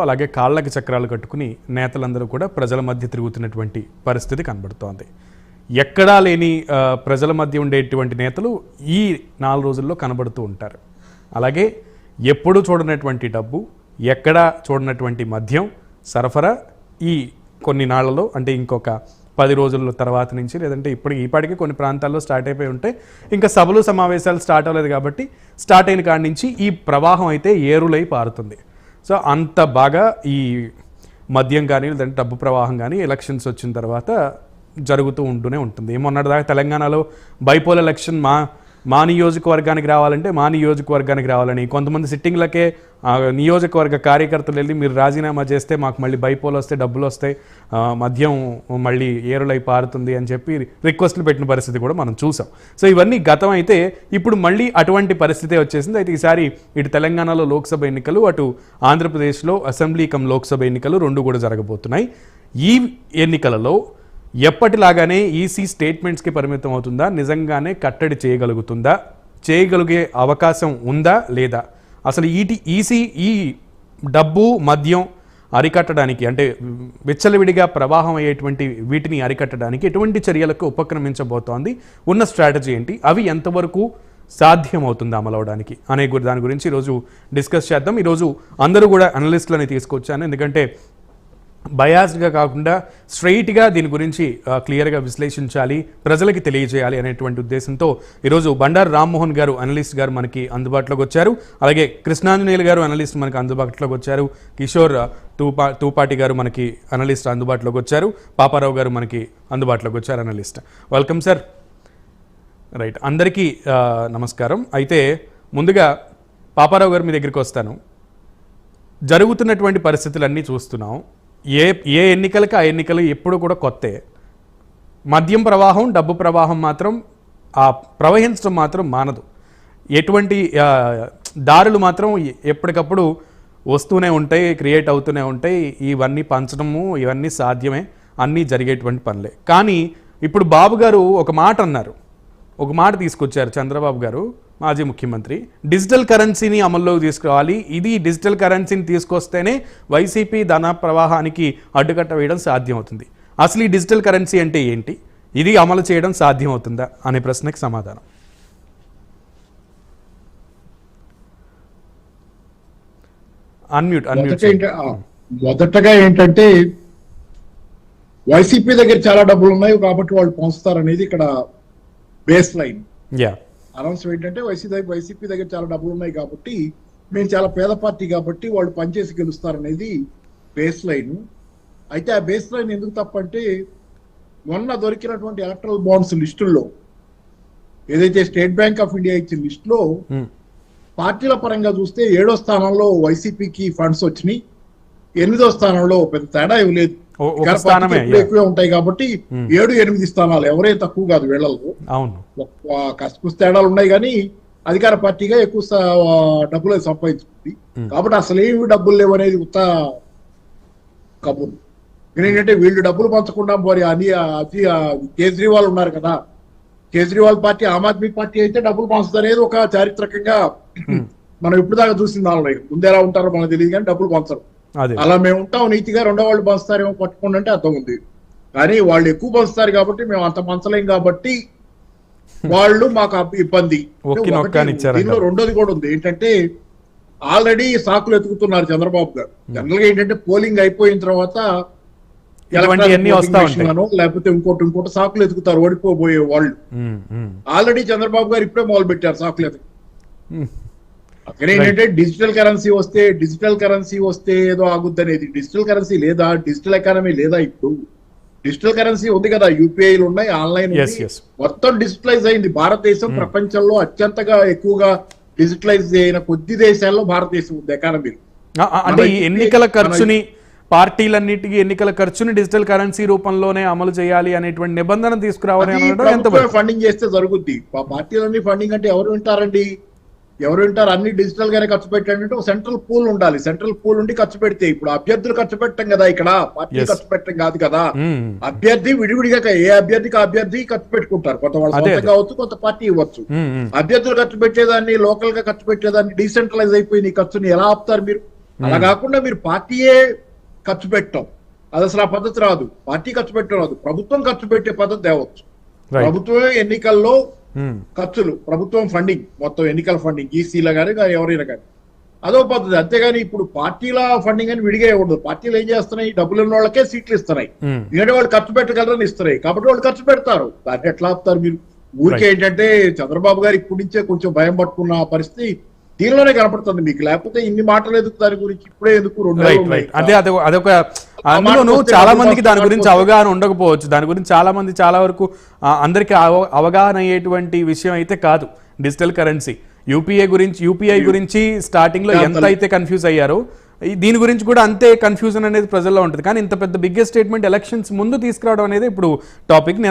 అలాగే కాళ్ళకి చక్రాలు కట్టుకుని నేతలందరూ కూడా ప్రజల మధ్య తిరుగుతున్నటువంటి పరిస్థితి కనబడుతోంది. ఎక్కడా లేని ప్రజల మధ్య ఉండేటువంటి నేతలు ఈ 4 రోజుల్లో కనబడుతూ ఉంటారు. అలాగే ఎప్పుడూ చూడనటువంటి డబ్బు, ఎక్కడా చూడనటువంటి మద్యం సరఫరా ఈ కొన్ని నాళ్లలో, అంటే ఇంకొక 10 రోజుల తర్వాత నుంచి, లేదంటే ఈపాటికి కొన్ని ప్రాంతాల్లో స్టార్ట్ అయిపోయి ఉంటే ఇంకా సభలు సమావేశాలు స్టార్ట్ అవ్వలేదు కాబట్టి స్టార్ట్ అయిన కాడి నుంచి ఈ ప్రవాహం అయితే ఏరులై పారుతుంది. సో అంత బాగా ఈ మద్యం కానీ లేదంటే డబ్బు ప్రవాహం కానీ ఎలక్షన్స్ వచ్చిన తర్వాత జరుగుతూ ఉంటూనే ఉంటుంది. మొన్నటిదాకా తెలంగాణలో బైపోల్ ఎలక్షన్ మా నియోజకవర్గానికి రావాలంటే మా నియోజకవర్గానికి రావాలని కొంతమంది సిట్టింగ్లకే నియోజకవర్గ కార్యకర్తలు వెళ్ళి మీరు రాజీనామా చేస్తే మాకు మళ్ళీ బైపోల్ వస్తే డబ్బులు వస్తాయి, మద్యం మళ్ళీ ఏరులై పారుతుంది అని చెప్పి రిక్వెస్ట్లు పెట్టిన పరిస్థితి కూడా మనం చూసాం. సో ఇవన్నీ గతం అయితే ఇప్పుడు మళ్ళీ అటువంటి పరిస్థితే వచ్చేసింది. అయితే ఈసారి ఇటు తెలంగాణలో లోక్సభ ఎన్నికలు, అటు ఆంధ్రప్రదేశ్లో అసెంబ్లీ కమ్ లోక్సభ ఎన్నికలు రెండు కూడా జరగబోతున్నాయి. ఈ ఎన్నికలలో ఎప్పటిలాగానే ఈసీ స్టేట్మెంట్స్కి పరిమితం అవుతుందా, నిజంగానే కట్టడి చేయగలుగుతుందా, చేయగలిగే అవకాశం ఉందా లేదా, అసలు ఈసీ ఈ డబ్బు మద్యం అరికట్టడానికి, అంటే విచ్చలవిడిగా ప్రవాహం అయ్యేటువంటి వీటిని అరికట్టడానికి ఎటువంటి చర్యలకు ఉపక్రమించబోతోంది, ఉన్న స్ట్రాటజీ ఏంటి, అవి ఎంతవరకు సాధ్యమవుతుంది అమలవడానికి అనే దాని గురించి ఈరోజు డిస్కస్ చేద్దాం. ఈరోజు అందరూ కూడా అనలిస్టులని తీసుకొచ్చాను, ఎందుకంటే బయాస్డ్గా కాకుండా స్ట్రైట్గా దీని గురించి క్లియర్గా విశ్లేషించాలి, ప్రజలకి తెలియజేయాలి అనేటువంటి ఉద్దేశంతో ఈరోజు బండారు రామ్మోహన్ గారు అనలిస్ట్ గారు మనకి అందుబాటులోకి వచ్చారు. అలాగే కృష్ణాంజనేయులు గారు అనలిస్ట్ మనకి అందుబాటులోకి వచ్చారు. కిషోర్ తూపాటి గారు మనకి అనలిస్ట్ అందుబాటులోకి వచ్చారు. పాపారావు గారు మనకి అందుబాటులోకి వచ్చారు అనలిస్ట్. Welcome sir. రైట్, అందరికీ నమస్కారం. అయితే ముందుగా పాపారావు గారు మీ దగ్గరికి వస్తాను. జరుగుతున్నటువంటి పరిస్థితులన్నీ చూస్తున్నాం. ఏ ఎన్నికలకి ఆ ఎన్నికలు ఎప్పుడు కూడా కొత్తే. మద్యం ప్రవాహం, డబ్బు ప్రవాహం మాత్రం ప్రవహించడం మాత్రం మానదు. ఎటువంటి దారులు మాత్రం ఎప్పటికప్పుడు వస్తూనే ఉంటాయి, క్రియేట్ అవుతూనే ఉంటాయి. ఇవన్నీ పంచడము ఇవన్నీ సాధ్యమే, అన్నీ జరిగేటువంటి పనులే. కానీ ఇప్పుడు బాబు గారు ఒక మాట అన్నారు, ఒక మాట తీసుకొచ్చారు. చంద్రబాబు గారు మాజీ ముఖ్యమంత్రి డిజిటల్ కరెన్సీని అమల్లోకి తీసుకురావాలి, ఇది డిజిటల్ కరెన్సీని తీసుకొస్తేనే వైసీపీ ధన ప్రవాహానికి అడ్డుకట్ట వేయడం సాధ్యమవుతుంది. అసలు ఈ డిజిటల్ కరెన్సీ అంటే ఏంటి, ఇది అమలు చేయడం సాధ్యమవుతుందా అనే ప్రశ్నకి సమాధానం. మొదటగా ఏంటంటే వైసీపీ దగ్గర చాలా డబ్బులు ఉన్నాయి కాబట్టి వాళ్ళు పంచుతారనేది ఇక్కడ బేస్ లైన్. అనౌన్స్ ఏంటంటే వైసీపీ దగ్గర చాలా డబ్బులు ఉన్నాయి కాబట్టి మేము చాలా పేద పార్టీ కాబట్టి వాళ్ళు పనిచేసి గెలుస్తారనేది బేస్ లైన్. అయితే ఆ బేస్ లైన్ ఎందుకు తప్పంటే మొన్న దొరికినటువంటి ఎలక్ట్రల్ బాండ్స్ లిస్టుల్లో ఏదైతే స్టేట్ బ్యాంక్ ఆఫ్ ఇండియా ఇచ్చిన లిస్టులో పార్టీల పరంగా చూస్తే 7వ స్థానంలో వైసీపీకి ఫండ్స్ వచ్చినాయి, 8వ స్థానంలో పెద్ద తేడా ఏమి లేదు. ఎక్కువే ఉంటాయి కాబట్టి 7-8 స్థానాలు ఎవరే తక్కువ కాదు వీళ్ళలో. కష్టపుస్ తేడాలు ఉన్నాయి కానీ అధికార పార్టీగా ఎక్కువ డబ్బులు సంపాదించుకుంది కాబట్టి అసలు ఏమి డబ్బులు లేవు అనేది ఉత్త కబుర్లు. ఏంటంటే వీళ్ళు డబ్బులు పంచకుండా మరి కేజ్రీవాల్ ఉన్నారు కదా, కేజ్రీవాల్ పార్టీ ఆమ్ ఆద్మీ పార్టీ అయితే డబ్బులు పంచుతుంది అనేది ఒక చారిత్రకంగా మనం ఇప్పుడు దాకా చూసింది. వాళ్ళు ముందు ఎలా ఉంటారో మనకు తెలియదు కానీ డబ్బులు పంచరు. అలా మేము ఉంటాం నీతిగా, రెండో వాళ్ళు పంచుతారేమో పట్టుకోండి అంటే అర్థం ఉంది. కానీ వాళ్ళు ఎక్కువ పంచుతారు కాబట్టి మేము అంత పంచలేం కాబట్టి వాళ్ళు మాకు ఇబ్బంది. దీనిలో రెండోది కూడా ఉంది, ఏంటంటే ఆల్రెడీ సాకులు ఎత్తుకుతున్నారు చంద్రబాబు గారు. జనరల్ గా ఏంటంటే పోలింగ్ అయిపోయిన తర్వాత లేకపోతే ఇంకోటి సాకులు ఎత్తుకుతారు ఓడిపోబోయే వాళ్ళు. ఆల్రెడీ చంద్రబాబు గారు ఇప్పుడే మొదలు పెట్టారు సాకులు ఎత్తుకు. అక్కడ ఏంటంటే డిజిటల్ కరెన్సీ వస్తే ఏదో ఆగుద్ది అనేది. డిజిటల్ కరెన్సీ లేదా, డిజిటల్ ఎకానమీ లేదా. ఇప్పుడు డిజిటల్ కరెన్సీ ఉంది కదా, యూపీఐలు ఉన్నాయి, ఆన్లైన్ మొత్తం డిజిటలైజ్ అయింది. భారతదేశం ప్రపంచంలో అత్యంతగా ఎక్కువగా డిజిటలైజ్ అయిన కొద్ది దేశాల్లో భారతదేశం ఉంది ఎకానమీ. అంటే ఈ ఎన్నికల ఖర్చుని, పార్టీలన్నిటికీ ఎన్నికల ఖర్చుని డిజిటల్ కరెన్సీ రూపంలోనే అమలు చేయాలి అనేటువంటి నిబంధన తీసుకురావాలి. ఫండింగ్ చేస్తే జరుగుద్ది. పార్టీలన్నీ ఫండింగ్ అంటే ఎవరు వింటారండి, ఎవరు వింటారు? అన్ని డిజిటల్ గానే ఖర్చు పెట్టాలంటే ఒక సెంట్రల్ పూల్ ఉండాలి. సెంట్రల్ పూల్ ఉండి ఖర్చు పెడితే, ఇప్పుడు అభ్యర్థులు ఖర్చు పెట్టడం కదా, ఇక్కడ పార్టీ ఖర్చు పెట్టడం కాదు కదా. అభ్యర్థి విడివిడిగా ఏ అభ్యర్థికి అభ్యర్థి ఖర్చు పెట్టుకుంటారు. కొంత వాళ్ళు సొంతం కావచ్చు, కొంత పార్టీ ఇవ్వచ్చు. అభ్యర్థులు ఖర్చు పెట్టేదాన్ని, లోకల్ గా ఖర్చు పెట్టేదాన్ని డీసెంట్రలైజ్ అయిపోయింది. ఈ ఖర్చుని ఎలా ఆపుతారు మీరు? అలా కాకుండా మీరు పార్టీయే ఖర్చు పెట్టాం, అది అసలు ఆ పద్ధతి రాదు. పార్టీ ఖర్చు పెట్టడం రాదు, ప్రభుత్వం ఖర్చు పెట్టే పద్ధతి తేవచ్చు. ప్రభుత్వమే ఎన్నికల్లో ఖర్చులు, ప్రభుత్వం ఫండింగ్, మొత్తం ఎన్నికల ఫండింగ్, ఈసీలో కానీ ఎవరైనా కానీ అదో పద్ధతి. అంతేగాని ఇప్పుడు పార్టీల ఫండింగ్ అని విడిగా ఉండదు. పార్టీలు ఏం చేస్తున్నాయి, డబ్బులు ఉన్న వాళ్ళకే సీట్లు ఇస్తున్నాయి, ఎందుకంటే వాళ్ళు ఖర్చు పెట్టగలరని ఇస్తున్నాయి కాబట్టి వాళ్ళు ఖర్చు పెడతారు. దాన్ని ఎట్లా ఆపుతారు మీరు? ఊరికే ఏంటంటే చంద్రబాబు గారు ఇప్పటి నుంచే కొంచెం భయం పట్టుకున్న పరిస్థితి దీనిలోనే కనపడుతుంది మీకు. లేకపోతే ఇన్ని మాటలు ఎందుకు దాని గురించి, ఇప్పుడే ఎందుకు? అదొక అందులోనూ చాలా మందికి దాని గురించి అవగాహన ఉండకపోవచ్చు. దాని గురించి చాలా మంది చాలా వరకు అందరికి అవగాహన అయ్యేటువంటి విషయం అయితే కాదు. డిజిటల్ కరెన్సీ యూపీఐ గురించి స్టార్టింగ్ లో ఎంత అయితే కన్ఫ్యూజ్ అయ్యారో దీని గురించి కూడా అంతే కన్ఫ్యూజన్ అనేది ప్రజల్లో ఉంటుంది. కానీ ఇంత పెద్ద బిగ్గెస్ట్ స్టేట్మెంట్ ఎలక్షన్స్ ముందు తీసుకురావడం అనేది ఇప్పుడు టాపిక్.